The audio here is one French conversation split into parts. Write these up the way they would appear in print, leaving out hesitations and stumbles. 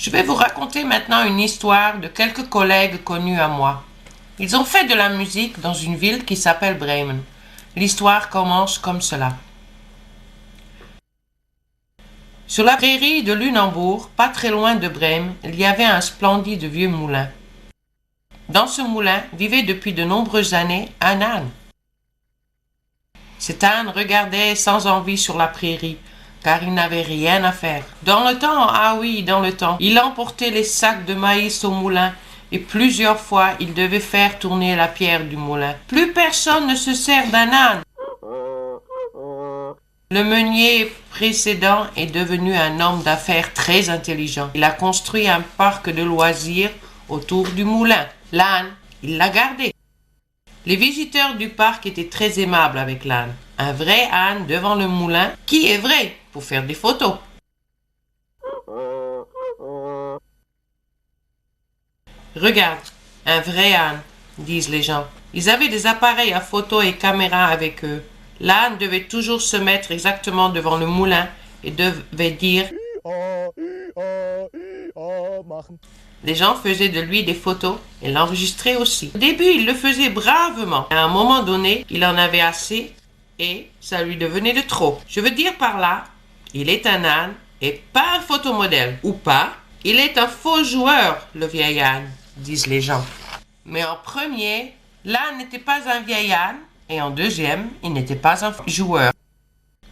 Je vais vous raconter maintenant une histoire de quelques collègues connus à moi. Ils ont fait de la musique dans une ville qui s'appelle Bremen. L'histoire commence comme cela. Sur la prairie de Lunenburg, pas très loin de Bremen, il y avait un splendide vieux moulin. Dans ce moulin vivait depuis de nombreuses années un âne. Cet âne regardait sans envie sur la prairie, car il n'avait rien à faire. Dans le temps, ah oui, dans le temps, il emportait les sacs de maïs au moulin, et plusieurs fois il devait faire tourner la pierre du moulin. Plus personne ne se sert d'un âne. Le meunier précédent est devenu un homme d'affaires très intelligent. Il a construit un parc de loisirs autour du moulin. L'âne, il l'a gardé. Les visiteurs du parc étaient très aimables avec l'âne. Un vrai âne devant le moulin, qui est vrai, pour faire des photos. Regarde, un vrai âne, disent les gens. Ils avaient des appareils à photo et caméras avec eux. L'âne devait toujours se mettre exactement devant le moulin et devait dire. Les gens faisaient de lui des photos et l'enregistraient aussi. Au début, il le faisait bravement. À un moment donné, il en avait assez et ça lui devenait de trop. Je veux dire par là, il est un âne et pas un photomodèle. Ou pas, il est un faux joueur, le vieil âne, disent les gens. Mais en premier, l'âne n'était pas un vieil âne et en deuxième, il n'était pas un joueur.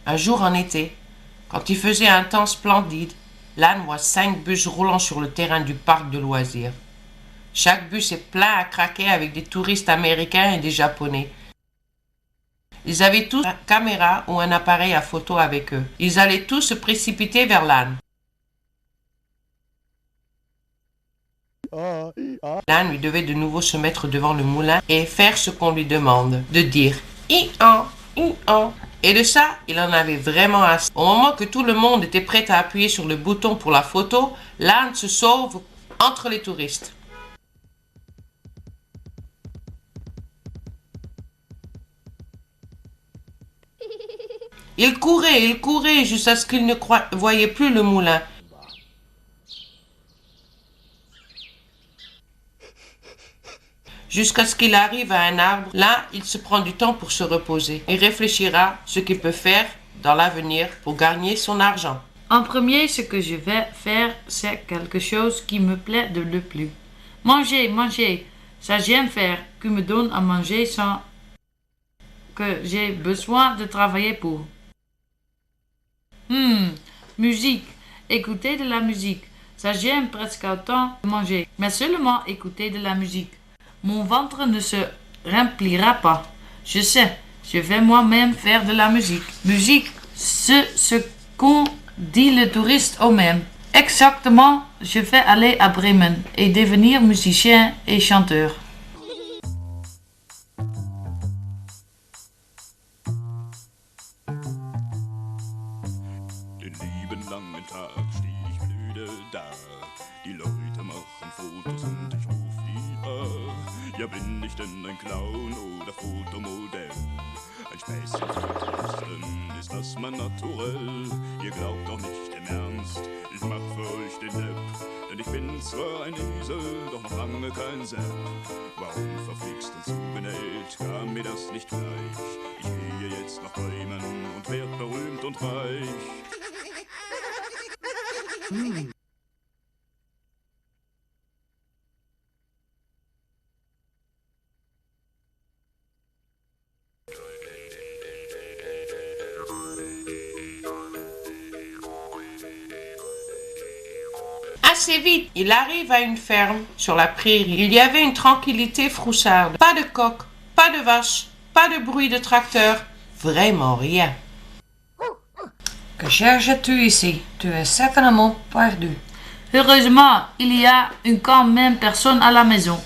Un jour en été, quand il faisait un temps splendide, l'âne voit 5 bus roulant sur le terrain du parc de loisirs. Chaque bus est plein à craquer avec des touristes américains et des japonais. Ils avaient tous une caméra ou un appareil à photo avec eux. Ils allaient tous se précipiter vers l'âne. L'âne lui devait de nouveau se mettre devant le moulin et faire ce qu'on lui demande, de dire « i-an, i-an ». Et de ça, il en avait vraiment assez. Au moment que tout le monde était prêt à appuyer sur le bouton pour la photo, l'âne se sauve entre les touristes. Il courait jusqu'à ce qu'il ne voyait plus le moulin. Jusqu'à ce qu'il arrive à un arbre. Là, il se prend du temps pour se reposer. Il réfléchira ce qu'il peut faire dans l'avenir pour gagner son argent. En premier, ce que je vais faire, c'est quelque chose qui me plaît de le plus. Manger, manger. Ça j'aime faire, qui me donne à manger sans que j'ai besoin de travailler pour. Musique. Écouter de la musique. Ça j'aime presque autant que manger, mais seulement écouter de la musique. Mon ventre ne se remplira pas. Je sais, je vais moi-même faire de la musique. Musique, c'est ce qu'ont dit les touristes eux-mêmes. Exactement, je vais aller à Bremen et devenir musicien et chanteur. Den lieben langen Tag steh ich müde da. Die Leute machen Fotos und ich ruf die an. Ja, bin ich denn ein Clown oder Fotomodell? Ein Späßchen für Touristen, ist das mein Naturell? Ihr glaubt doch nicht im Ernst, ich mach für euch den Depp. Denn ich bin zwar ein Esel, doch noch lange kein Sepp. Warum verflixt und zugenäht, kam mir das nicht gleich? Ich gehe jetzt nach Bremen und werd berühmt und reich. Assez vite, il arrive à une ferme sur la prairie. Il y avait une tranquillité froussarde. Pas de coq, pas de vache, pas de bruit de tracteur. Vraiment rien. Que cherches-tu ici? Tu es certainement perdu. Heureusement, il y a quand même personne à la maison.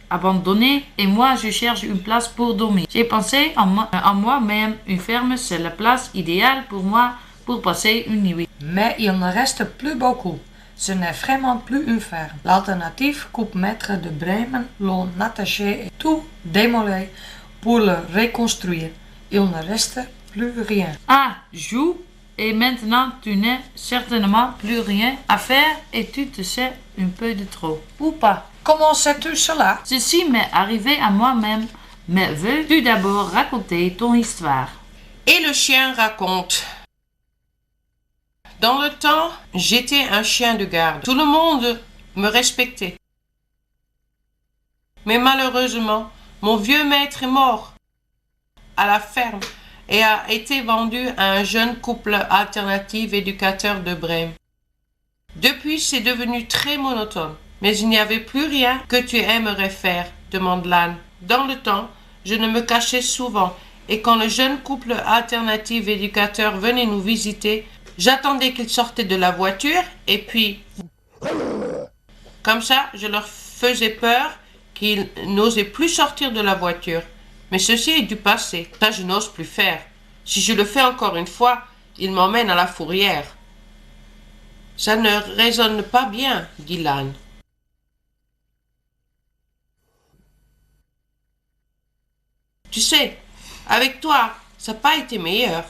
Abandonnée, et moi je cherche une place pour dormir. J'ai pensé à moi-même, une ferme c'est la place idéale pour moi pour passer une nuit. Mais il ne reste plus beaucoup. Ce n'est vraiment plus une ferme. L'alternative coupe-maître de Bremen l'ont attaché et tout démolé pour le reconstruire. Il ne reste plus rien. Ah, joue et maintenant tu n'as certainement plus rien à faire et tu te sais un peu de trop. Ou pas? Comment sais-tu cela? Ceci m'est arrivé à moi-même, mais veux-tu d'abord raconter ton histoire? Et le chien raconte. Dans le temps, j'étais un chien de garde. Tout le monde me respectait. Mais malheureusement, mon vieux maître est mort à la ferme et a été vendu à un jeune couple alternatif éducateur de Brême. Depuis, c'est devenu très monotone. Mais il n'y avait plus rien que tu aimerais faire, demande l'âne. Dans le temps, je ne me cachais souvent, et quand le jeune couple alternatif éducateur venait nous visiter, j'attendais qu'ils sortaient de la voiture, et puis, comme ça, je leur faisais peur qu'ils n'osaient plus sortir de la voiture. Mais ceci est du passé, ça je n'ose plus faire. Si je le fais encore une fois, ils m'emmènent à la fourrière. Ça ne résonne pas bien, dit l'âne. Tu sais, avec toi, ça n'a pas été meilleur.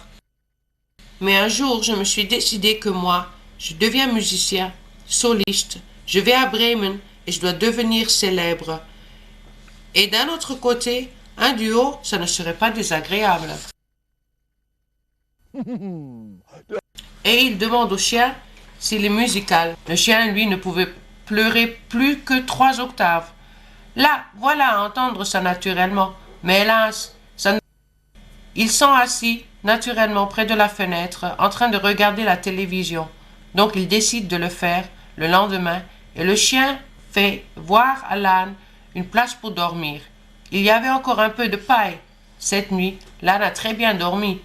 Mais un jour, je me suis décidé que moi, je deviens musicien, soliste, je vais à Bremen et je dois devenir célèbre. Et d'un autre côté, un duo, ça ne serait pas désagréable. Et il demande au chien s'il est musical. Le chien, lui, ne pouvait pleurer plus que 3 octaves. Là, voilà à entendre ça naturellement. Mais hélas, ils sont assis naturellement près de la fenêtre, en train de regarder la télévision. Donc ils décident de le faire le lendemain, et le chien fait voir à l'âne une place pour dormir. Il y avait encore un peu de paille. Cette nuit, l'âne a très bien dormi.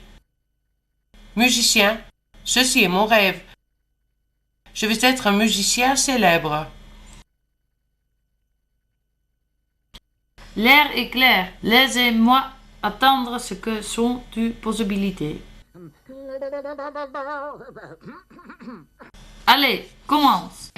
Musicien, ceci est mon rêve. Je vais être un musicien célèbre. L'air est clair. Laissez-moi attendre ce que sont tes possibilités. Allez, commence.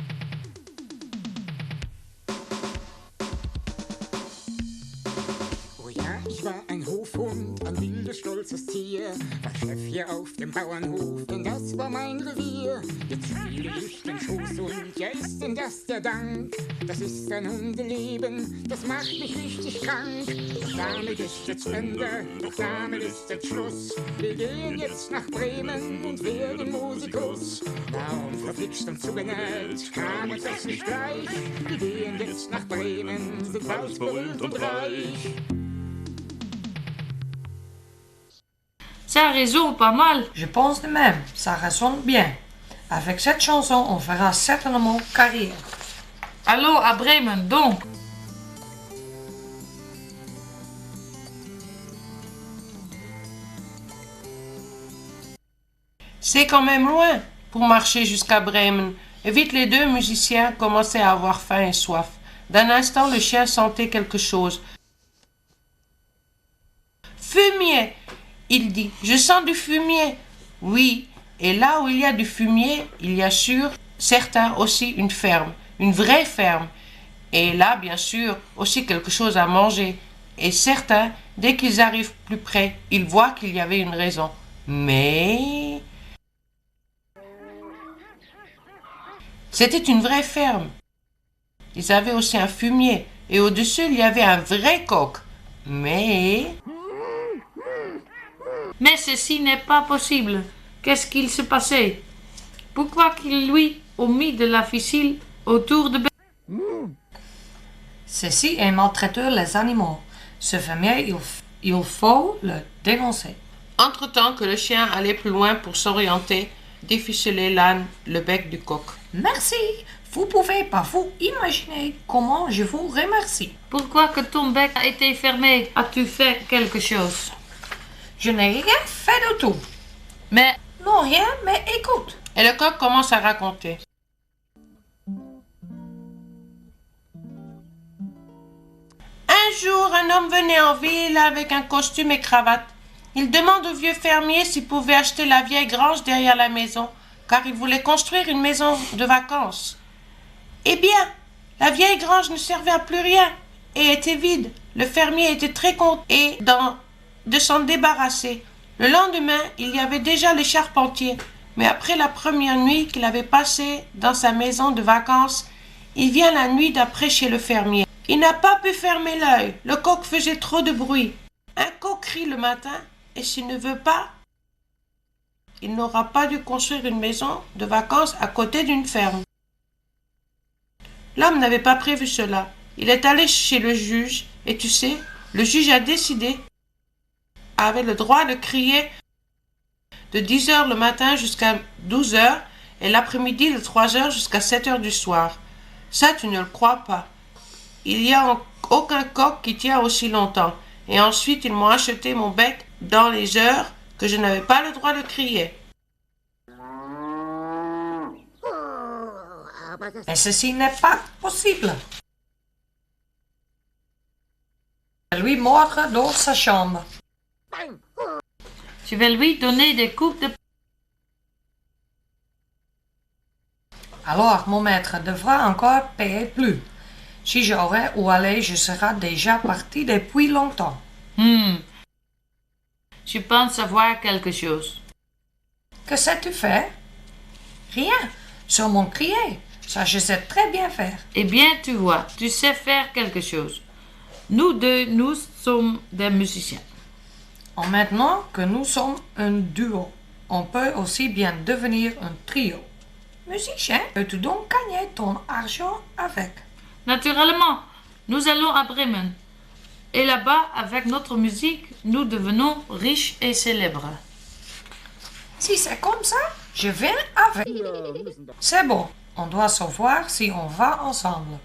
Oh ja, ich war ein Hofhund, ein wildes, stolzes Tier, war Chef hier auf dem Bauernhof, denn das war mein Revier. Jetzt fühle ich den Schoß und ja, ist denn das der Dank? Das ist ein Hundeleben, das macht mich richtig krank. Doch damit ist jetzt Ende, doch damit ist jetzt Schluss. Wir gehen jetzt nach Bremen und werden Musikus. Warum verflixt und zugenäht, kam uns das nicht gleich? Wir gehen jetzt nach Bremen, sind waldberühmt und reich. Ça résout pas mal. Je pense de même, ça résonne bien. Avec cette chanson, on fera certainement carrière. Allons à Bremen, donc. C'est quand même loin pour marcher jusqu'à Bremen. Et vite les 2 musiciens commençaient à avoir faim et soif. D'un instant, le chien sentait quelque chose. Fumier, il dit. Je sens du fumier. Oui, et là où il y a du fumier, il y a sûr, certains aussi une ferme, une vraie ferme. Et là, bien sûr, aussi quelque chose à manger. Et certains, dès qu'ils arrivent plus près, ils voient qu'il y avait une raison. Mais c'était une vraie ferme. Ils avaient aussi un fumier. Et au-dessus, il y avait un vrai coq. Mais ceci n'est pas possible. Qu'est-ce qu'il se passait? Pourquoi qu'il lui a mis de la ficelle autour de... Ceci est maltraiteur les animaux. Ce fermier, il faut le dénoncer. entre-temps que le chien allait plus loin pour s'orienter, déficeler l'âne le bec du coq. Merci. Vous pouvez pas vous imaginer comment je vous remercie. Pourquoi que ton bec a été fermé? As-tu fait quelque chose? Je n'ai rien fait du tout. Mais Non, rien, mais écoute. Et le coq commence à raconter. Un jour, un homme venait en ville avec un costume et cravate. Il demande au vieux fermier s'il pouvait acheter la vieille grange derrière la maison, car il voulait construire une maison de vacances. Eh bien, la vieille grange ne servait à plus rien et était vide. Le fermier était très content de s'en débarrasser. Le lendemain, il y avait déjà les charpentiers. Mais après la première nuit qu'il avait passée dans sa maison de vacances, il vient la nuit d'après chez le fermier. Il n'a pas pu fermer l'œil. Le coq faisait trop de bruit. Un coq crie le matin, et s'il ne veut pas, il n'aura pas dû construire une maison de vacances à côté d'une ferme. L'homme n'avait pas prévu cela. Il est allé chez le juge, et tu sais, le juge a décidé, avait le droit de crier de 10 heures le matin jusqu'à 12 heures, et l'après-midi de 3 heures jusqu'à 7 heures du soir. Ça, tu ne le crois pas. Il n'y a aucun coq qui tient aussi longtemps. Et ensuite, ils m'ont acheté mon bec dans les heures que je n'avais pas le droit de crier. Mais ceci n'est pas possible. Je vais lui mordre dans sa chambre. Je vais lui donner des coups de... Alors, mon maître devra encore payer plus. Si j'aurais où aller, je serais déjà parti depuis longtemps. Je pense savoir quelque chose. Que sais-tu faire? Rien. Seulement crier. Ça, je sais très bien faire. Eh bien, tu vois, tu sais faire quelque chose. Nous deux, nous sommes des musiciens. Maintenant que nous sommes un duo, on peut aussi bien devenir un trio. Musicien, peux-tu donc gagner ton argent avec? Naturellement, nous allons à Bremen. Et là-bas, avec notre musique, nous devenons riches et célèbres. Si c'est comme ça, je viens avec. C'est bon, on doit savoir si on va ensemble.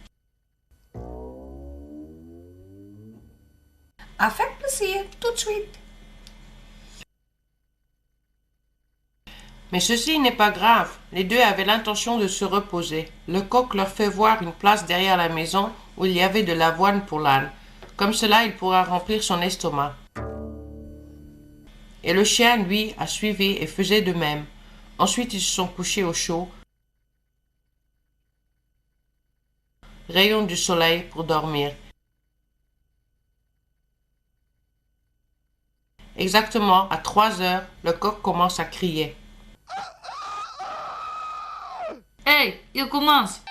Avec plaisir, tout de suite. Mais ceci n'est pas grave. Les deux avaient l'intention de se reposer. Le coq leur fait voir une place derrière la maison où il y avait de l'avoine pour l'âne. Comme cela, il pourra remplir son estomac. Et le chien, lui, a suivi et faisait de même. Ensuite, ils se sont couchés au chaud, rayon du soleil pour dormir. Exactement à 3 heures, le coq commence à crier. Hey, il commence.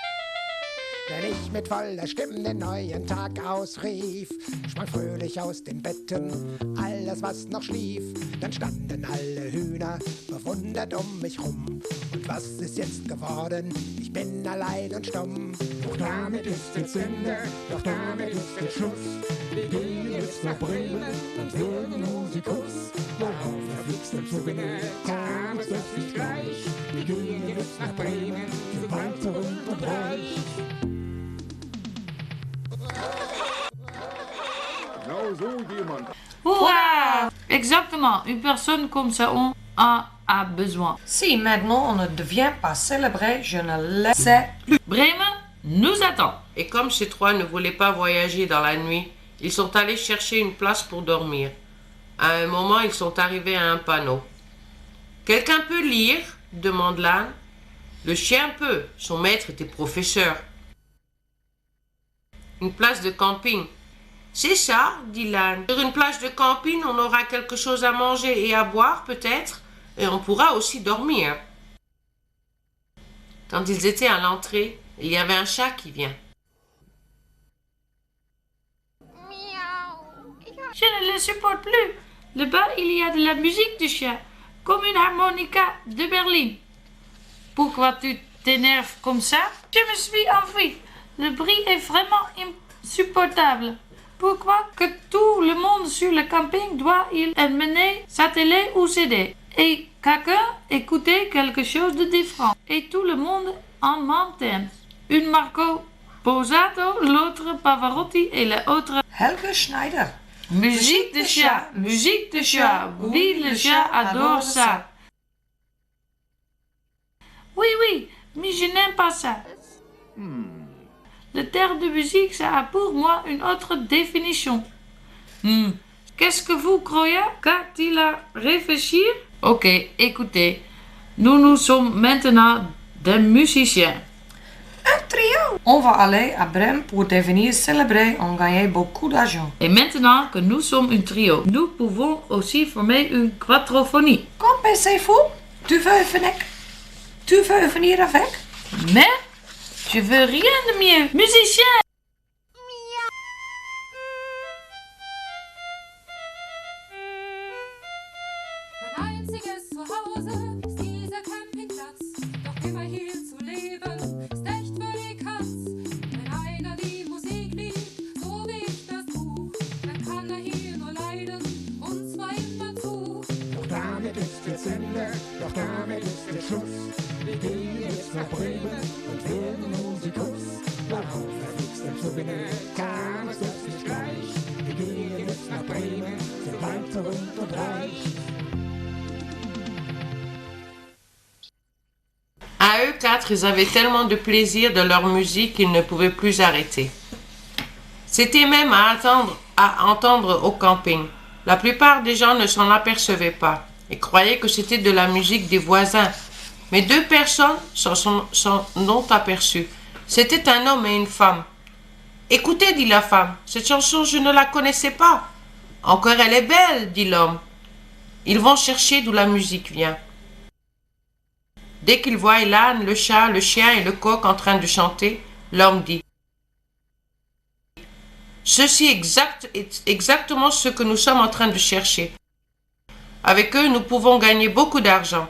Wenn ich mit voller Stimme den neuen Tag ausrief, sprang fröhlich aus den Betten alles, was noch schlief. Dann standen alle Hühner verwundert mich rum. Und was ist jetzt geworden? Ich bin allein und stumm. Doch damit ist jetzt Ende, doch damit ist jetzt Schluss. Wir gehen jetzt nach Bremen und hören Musikus. Worauf der fliegst im Zuge, Tages dürft nicht gleich. Wir gehen jetzt nach Bremen, für weiter und reich. Hurrah! Exactement, une personne comme ça on a besoin. Si maintenant on ne devient pas célébré, je ne le sais plus. Bremen nous attend. Et comme ces trois ne voulaient pas voyager dans la nuit, ils sont allés chercher une place pour dormir. À un moment, ils sont arrivés à un panneau. « Quelqu'un peut lire ?» demande l'âne. Le chien peut, son maître était professeur. « Une place de camping. »« C'est ça, dit l'âne. Sur une plage de camping, on aura quelque chose à manger et à boire peut-être, et on pourra aussi dormir. » Quand ils étaient à l'entrée, il y avait un chat qui vient. Je ne le supporte plus. Là-bas, il y a de la musique de chien, comme une harmonica de Berlin. Pourquoi tu t'énerves comme ça? Je me suis enfui. Le bruit est vraiment insupportable. Pourquoi que tout le monde sur le camping doit-il amener sa télé ou CD? Et quelqu'un écouter quelque chose de différent. Et tout le monde en même temps. Une Marco Posato, l'autre Pavarotti et l'autre Helge Schneider. musique de chat, musique de chat. Oui, le chat adore ça. Oui, mais je n'aime pas ça. Le terme de musique, ça a pour moi une autre définition. Qu'est-ce que vous croyez quand-il a réfléchi? Ok, écoutez, nous sommes maintenant des musiciens. Un trio. On va aller à Bremen pour devenir célébré et gagner beaucoup d'argent. Et maintenant que nous sommes un trio, nous pouvons aussi former une quadrophonie. Qu'en pensez-vous? Tu veux venir? Tu veux venir avec? Mais je veux rien de mieux. Musicien! Mein einziges Zuhause ist dieser Campingplatz. Doch immer hier zu leben, ist echt für die Katz. Wenn einer die Musik liebt, so wie ich das tu, dann kann er hier nur leiden, und zwar immer zu. Doch damit ist jetzt Ende, doch damit ist jetzt Schluss. Wir gehen jetzt nach Bremen und werden Musikus. Warum verflixt im Souvenir, kam es das nicht gleich. Wir gehen jetzt nach Bremen, sind weit berühmt und reich. À eux quatre, ils avaient tellement de plaisir de leur musique qu'ils ne pouvaient plus arrêter. C'était même à entendre au camping. La plupart des gens ne s'en apercevaient pas et croyaient que c'était de la musique des voisins. Mais deux personnes s'en ont aperçu. C'était un homme et une femme. Écoutez, dit la femme, cette chanson, je ne la connaissais pas. Encore elle est belle, dit l'homme. Ils vont chercher d'où la musique vient. Dès qu'ils voient l'âne, le chat, le chien et le coq en train de chanter, l'homme dit « Ceci est exactement ce que nous sommes en train de chercher. Avec eux, nous pouvons gagner beaucoup d'argent. »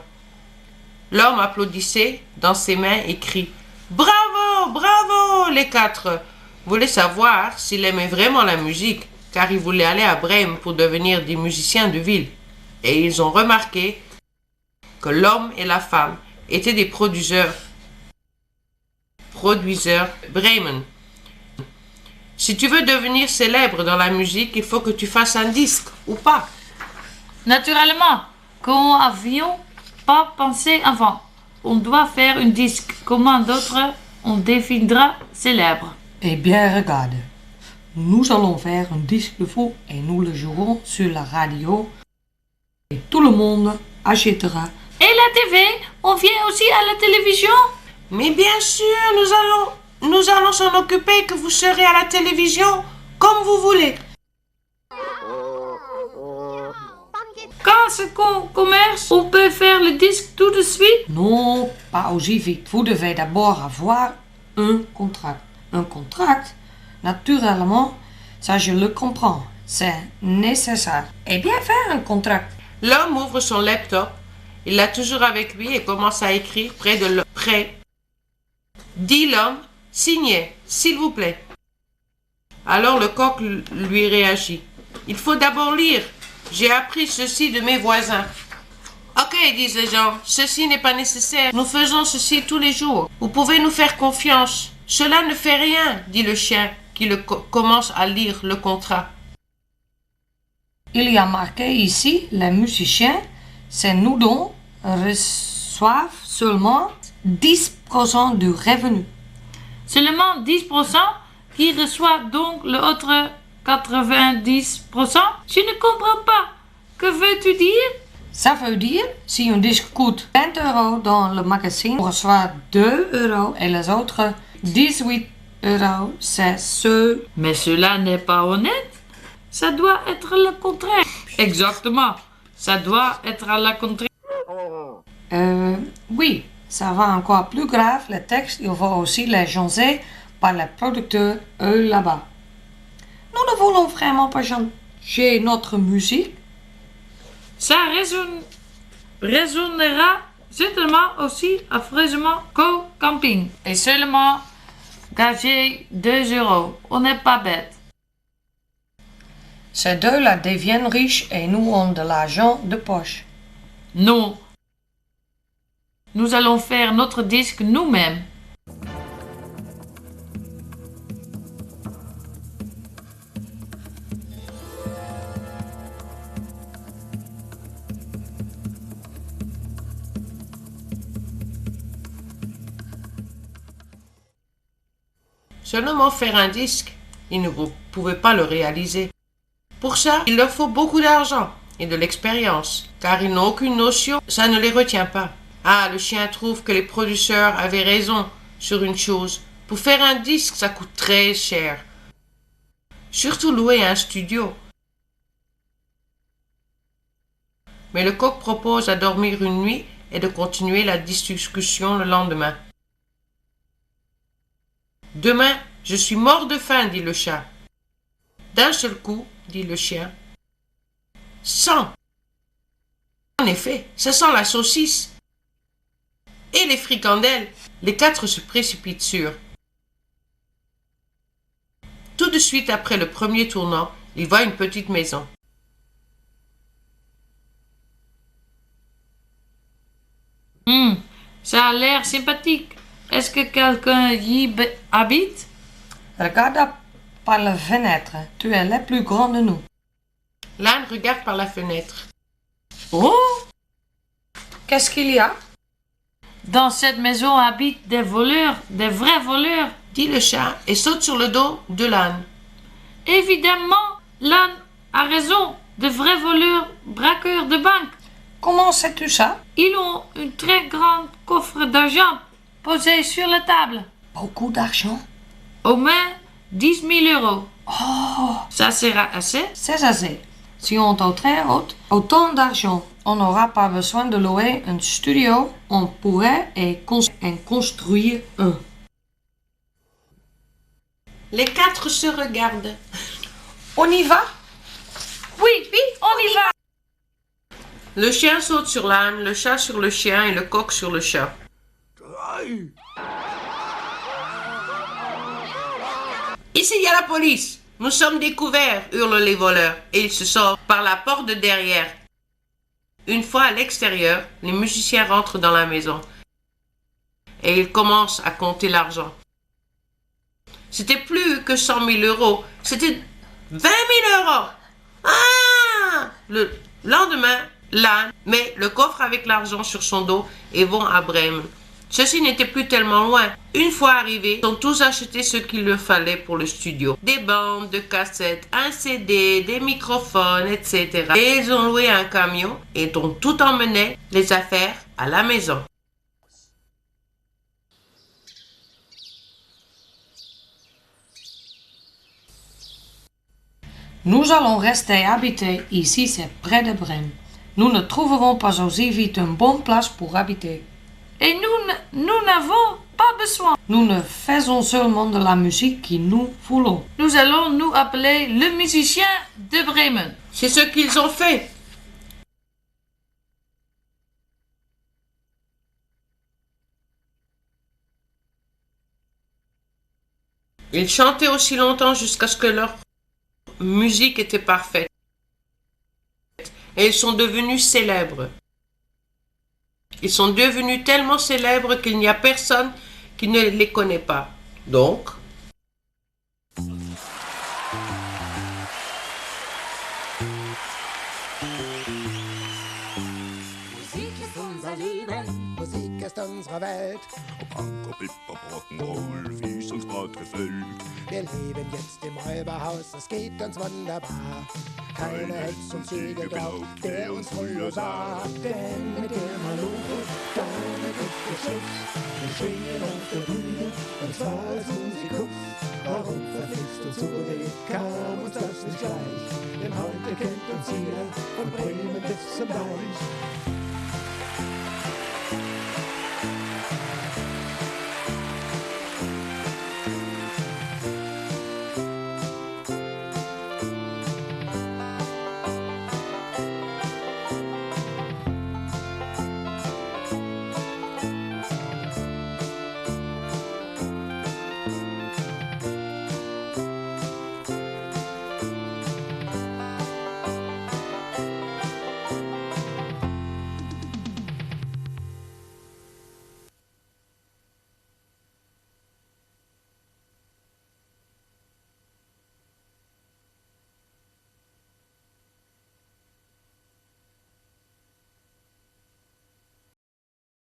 L'homme applaudissait dans ses mains et crie « Bravo, bravo !» Les quatre voulaient savoir s'il aimait vraiment la musique, car ils voulaient aller à Brême pour devenir des musiciens de ville. Et ils ont remarqué que l'homme et la femme étaient des producteurs Bremen. Si tu veux devenir célèbre dans la musique, il faut que tu fasses un disque, ou pas? Naturellement, qu'on avions pas pensé avant. On doit faire un disque. Comment d'autres on deviendra célèbre? Eh bien, regarde. Nous allons faire un disque de vous et nous le jouerons sur la radio. Et tout le monde achètera. Et la TV? On vient aussi à la télévision? Mais bien sûr, nous allons s'en occuper que vous serez à la télévision comme vous voulez. Quand ce qu'on commence, on peut faire le disque tout de suite? Non, pas aussi vite. Vous devez d'abord avoir un contrat. Un contrat, naturellement, ça je le comprends. C'est nécessaire. Eh bien, faire un contrat. L'homme ouvre son laptop. Il l'a toujours avec lui et commence à écrire près. Dit l'homme, signez, s'il vous plaît. Alors le coq lui réagit. Il faut d'abord lire. J'ai appris ceci de mes voisins. Ok, disent les gens, ceci n'est pas nécessaire. Nous faisons ceci tous les jours. Vous pouvez nous faire confiance. Cela ne fait rien, dit le chien qui commence à lire le contrat. Il y a marqué ici, les musiciens, ces nous dons reçoivent seulement 10% du revenu. Seulement 10% qui reçoit donc l'autre 90%? Je ne comprends pas. Que veux-tu dire? Ça veut dire, si un disque coûte 20 € dans le magazine, on reçoit 2 € et les autres 18 €. C'est seul. Mais cela n'est pas honnête. Ça doit être le contraire. Exactement. Ça doit être à la contraire. Oui, ça va encore plus grave. Le texte, il va aussi les changer par les producteurs, eux, là-bas. Nous ne voulons vraiment pas changer notre musique. Ça résonnera certainement aussi affreusement qu'au camping. Et seulement gager 2 €. On n'est pas bête. Ces deux-là deviennent riches et nous avons de l'argent de poche. Non. Nous allons faire notre disque nous-mêmes. Seulement faire un disque, ils ne pouvaient pas le réaliser. Pour ça, il leur faut beaucoup d'argent et de l'expérience, car ils n'ont aucune notion, ça ne les retient pas. Ah, le chien trouve que les producteurs avaient raison sur une chose. Pour faire un disque, ça coûte très cher. Surtout louer un studio. Mais le coq propose à dormir une nuit et de continuer la discussion le lendemain. Demain, je suis mort de faim, dit le chat. D'un seul coup, dit le chien. Sang! En effet, ça sent la saucisse. Et les fricandelles. Les quatre se précipitent sur. Tout de suite après le premier tournant, il voit une petite maison. Ça a l'air sympathique. Est-ce que quelqu'un y habite? Regarde par la fenêtre. Tu es le plus grand de nous. L'âne regarde par la fenêtre. Oh! Qu'est-ce qu'il y a? Dans cette maison habitent des voleurs, des vrais voleurs. Dit le chat et saute sur le dos de l'âne. Évidemment, l'âne a raison. De vrais voleurs, braqueurs de banque. Comment sais-tu ça? Ils ont un très grand coffre d'argent posé sur la table. Beaucoup d'argent. Au moins 10 000 euros. Oh! Ça sera assez? C'est assez. Si on t'entraîne autant d'argent, on n'aura pas besoin de louer un studio. On pourrait en construire un. Les quatre se regardent. On y va? Oui, on y va. Le chien saute sur l'âne, le chat sur le chien et le coq sur le chat. Ici, il y a la police. Nous sommes découverts, hurlent les voleurs, et ils se sortent par la porte de derrière. Une fois à l'extérieur, les musiciens rentrent dans la maison et ils commencent à compter l'argent. C'était plus que 100 000 euros, c'était 20 000 euros. Ah! Le lendemain, l'âne met le coffre avec l'argent sur son dos et vont à Brême. Ceci n'était plus tellement loin. Une fois arrivés, ils ont tous acheté ce qu'il leur fallait pour le studio. Des bandes, de cassettes, un CD, des microphones, etc. Et ils ont loué un camion et ont tout emmené les affaires à la maison. Nous allons rester habités ici, c'est près de Brême. Nous ne trouverons pas aussi vite une bonne place pour habiter. Et nous n'avons pas besoin. Nous ne faisons seulement de la musique que nous voulons. Nous allons nous appeler le musicien de Bremen. C'est ce qu'ils ont fait. Ils chantaient aussi longtemps jusqu'à ce que leur musique était parfaite. Et ils sont devenus célèbres. Ils sont devenus tellement célèbres qu'il n'y a personne qui ne les connaît pas. Donc, Musik ist unser Leben, Musik ist unsere Welt. Panko, Pippa, Rock'n'Roll, wie's uns grad gefällt. Wir leben jetzt im Räuberhaus, es geht uns wunderbar. Keiner hätt's uns je geglaubt, der uns früher sah. Denn mit der Maloche, vorne gibt es Schuss. Wir schwingen auf der Bühne, und zwar als Musikus. Warum verflixt uns so weh, kam uns das nicht gleich. Denn heute kennt uns jeder, von Bremen bis zum Deich.